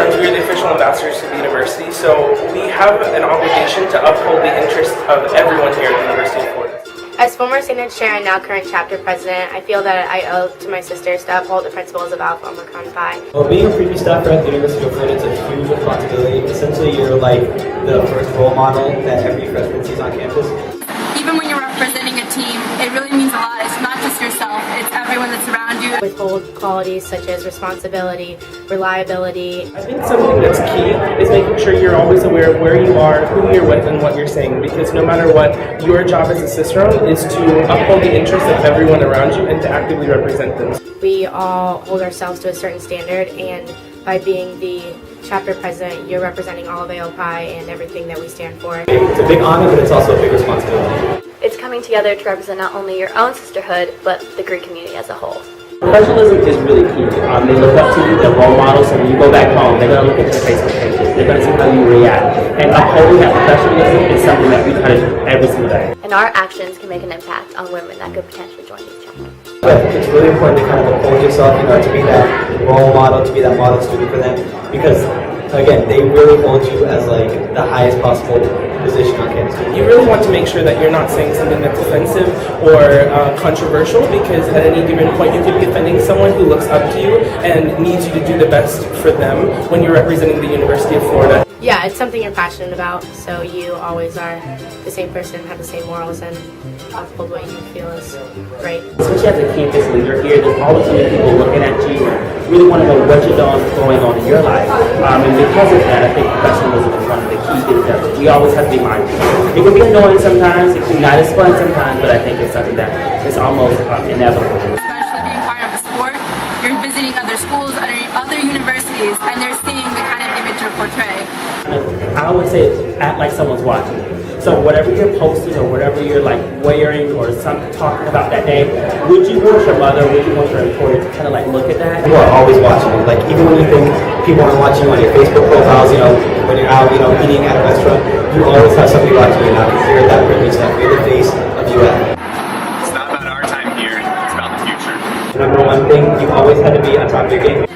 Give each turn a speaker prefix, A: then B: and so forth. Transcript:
A: Cicerones, we are the official ambassadors to the university, so we have an obligation to uphold the interests of everyone here at the University of Florida.
B: As former Synod Chair and now current chapter president, I feel that I owe to my sisters to uphold the principles of Alpha Omicron Phi.
C: Well, being a previous staffer at the University of Florida is a huge responsibility. Essentially, you're like the first role model that every freshman sees on campus.
D: Even when you're representing a team, it really means a lot. It's not just yourself, it's everyone that's around you.
B: Withhold qualities such as responsibility, reliability.
A: I think something that's key is making sure you're always aware of where you are, who you're with, and what you're saying, because no matter what, your job as a Cicerone is to uphold the interests of everyone around you and to actively represent them.
B: We all hold ourselves to a certain standard, and by being the chapter president, you're representing all of AOPI and everything that we stand for.
C: It's a big honor, but it's also a big responsibility.
E: It's coming together to represent not only your own sisterhood, but the Greek community as a whole.
F: Professionalism is really key. They look up to you, they're role models, so when you go back home, they're going to look at your Facebook pages, they're going to see how you react. And upholding that professionalism is something that we try to do every single day.
E: And our actions can make an impact on women that could potentially join these chapters.
C: But it's really important to kind of uphold yourself, to be that role model, to be that model student for them, because again, they really hold you as like the highest possible position on campus.
A: You really want to make sure that you're not saying something that's offensive or controversial, because at any given point you could be offending someone who looks up to you and needs you to do the best for them when you're representing the University of Florida.
B: Yeah, it's something you're passionate about, so you always are the same person, have the same morals, and uphold what you feel is right.
F: Especially as a campus leader here, there's always so many people looking at you and really want to know what you're doing, what's going on in your life. And because of that, I think professionalism is one of the key things that we always have to be mindful. It can be annoying sometimes, it can be not as fun sometimes, but I think it's something that is almost inevitable.
D: Especially being part of a sport, you're visiting other schools, other universities, and they're seeing the kind of image you portray.
F: I would say act like someone's watching. So whatever you're posting or whatever you're like wearing or talking about that day, would you want your mother, would you want your employer to kind of like look at that?
C: People are always watching you. Like even when you think people aren't watching you on your Facebook profiles, when you're out, eating at a restaurant, you always have somebody watching you now because you're that privileged, that you're the face of UF.
G: It's not about our time here, it's about the future.
C: Number one thing, you always had to be on top of your game.